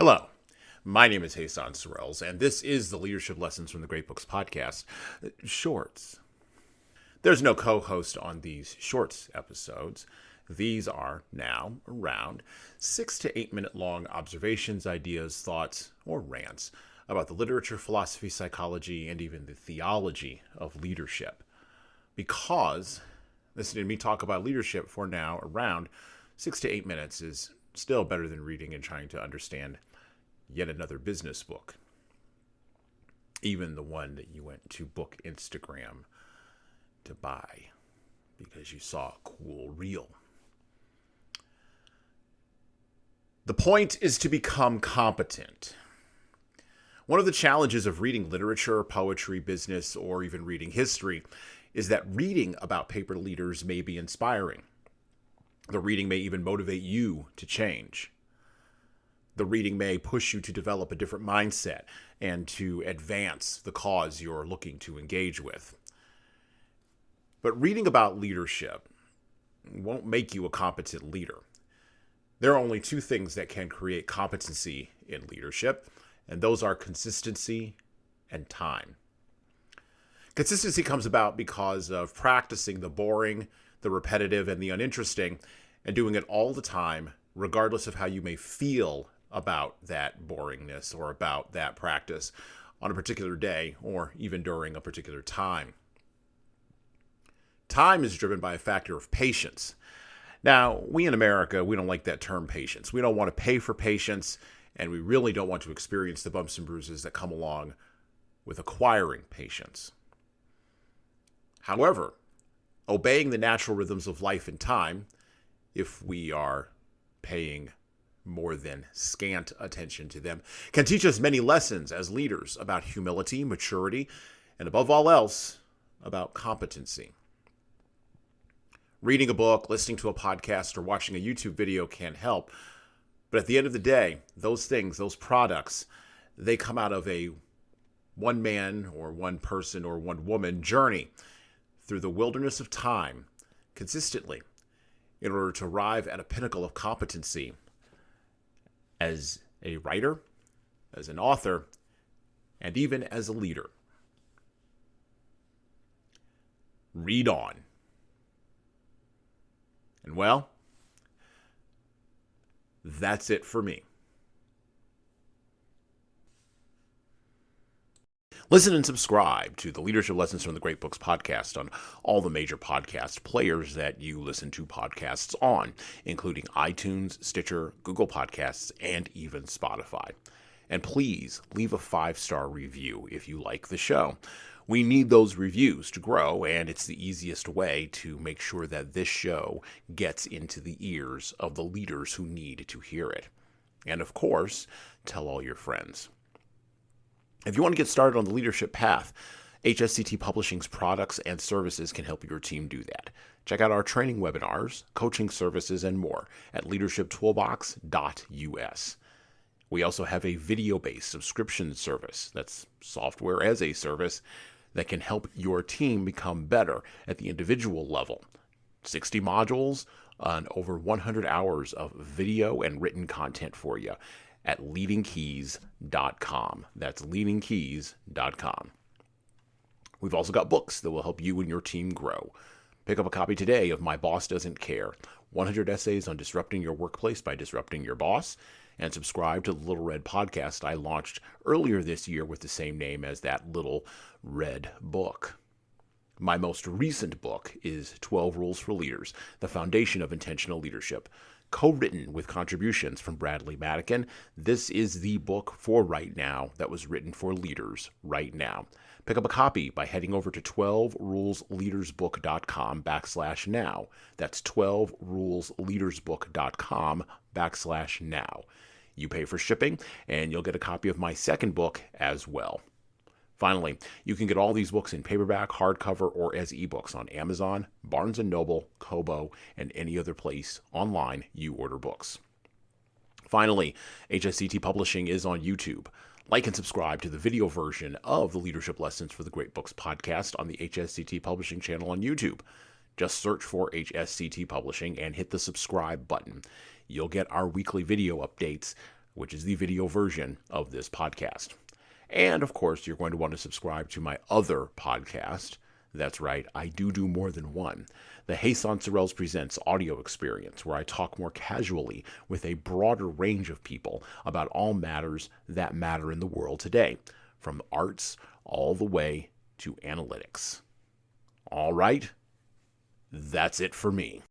Hello, my name is Hassan Sorrells, and this is the Leadership Lessons from the Great Books podcast, Shorts. There's no co-host on these Shorts episodes. These are now around 6 to 8 minute long observations, ideas, thoughts, or rants about the literature, philosophy, psychology, and even the theology of leadership. Because listening to me talk about leadership for now around 6 to 8 minutes is still better than reading and trying to understand yet another business book. Even the one that you went to Book Instagram to buy because you saw a cool reel. The point is to become competent. One of the challenges of reading literature, poetry, business, or even reading history is that reading about paper leaders may be inspiring. The reading may even motivate you to change. The reading may push you to develop a different mindset and to advance the cause you're looking to engage with. But reading about leadership won't make you a competent leader. There are only two things that can create competency in leadership, and those are consistency and time. Consistency comes about because of practicing the boring, the repetitive, and the uninteresting, and doing it all the time, regardless of how you may feel about that boringness or about that practice on a particular day or even during a particular time. Time is driven by a factor of patience. Now, we in America, we don't like that term patience. We don't want to pay for patience, and we really don't want to experience the bumps and bruises that come along with acquiring patience. However, obeying the natural rhythms of life and time, if we are paying more than scant attention to them, can teach us many lessons as leaders about humility, maturity, and above all else, about competency. Reading a book, listening to a podcast, or watching a YouTube video can help, but at the end of the day, those things, those products, they come out of a one man or one person or one woman journey through the wilderness of time consistently in order to arrive at a pinnacle of competency as a writer, as an author, and even as a leader. Read on. And well, that's it for me. Listen and subscribe to the Leadership Lessons from the Great Books podcast on all the major podcast players that you listen to podcasts on, including iTunes, Stitcher, Google Podcasts, and even Spotify. And please leave a 5-star review if you like the show. We need those reviews to grow, and it's the easiest way to make sure that this show gets into the ears of the leaders who need to hear it. And of course, tell all your friends. If you want to get started on the leadership path, HSCT Publishing's products and services can help your team do that. Check out our training webinars, coaching services, and more at leadershiptoolbox.us. We also have a video-based subscription service, that's software as a service, that can help your team become better at the individual level. 60 modules and over 100 hours of video and written content for you at LeadingKeys.com. That's LeadingKeys.com. We've also got books that will help you and your team grow. Pick up a copy today of My Boss Doesn't Care, 100 essays on disrupting your workplace by disrupting your boss, and subscribe to the Little Red podcast I launched earlier this year with the same name as that Little Red book. My most recent book is 12 Rules for Leaders, the Foundation of Intentional Leadership, co-written with contributions from Bradley Madigan. This is the book for right now that was written for leaders right now. Pick up a copy by heading over to 12rulesleadersbook.com/now. That's 12rulesleadersbook.com/now. You pay for shipping, and you'll get a copy of my second book as well. Finally, you can get all these books in paperback, hardcover, or as ebooks on Amazon, Barnes & Noble, Kobo, and any other place online you order books. Finally, HSCT Publishing is on YouTube. Like and subscribe to the video version of the Leadership Lessons for the Great Books podcast on the HSCT Publishing channel on YouTube. Just search for HSCT Publishing and hit the subscribe button. You'll get our weekly video updates which is the video version of this podcast. And of course, you're going to want to subscribe to my other podcast. That's right, I do more than one. The Hasan Sorrells Presents audio experience, where I talk more casually with a broader range of people about all matters that matter in the world today, from arts all the way to analytics. All right, that's it for me.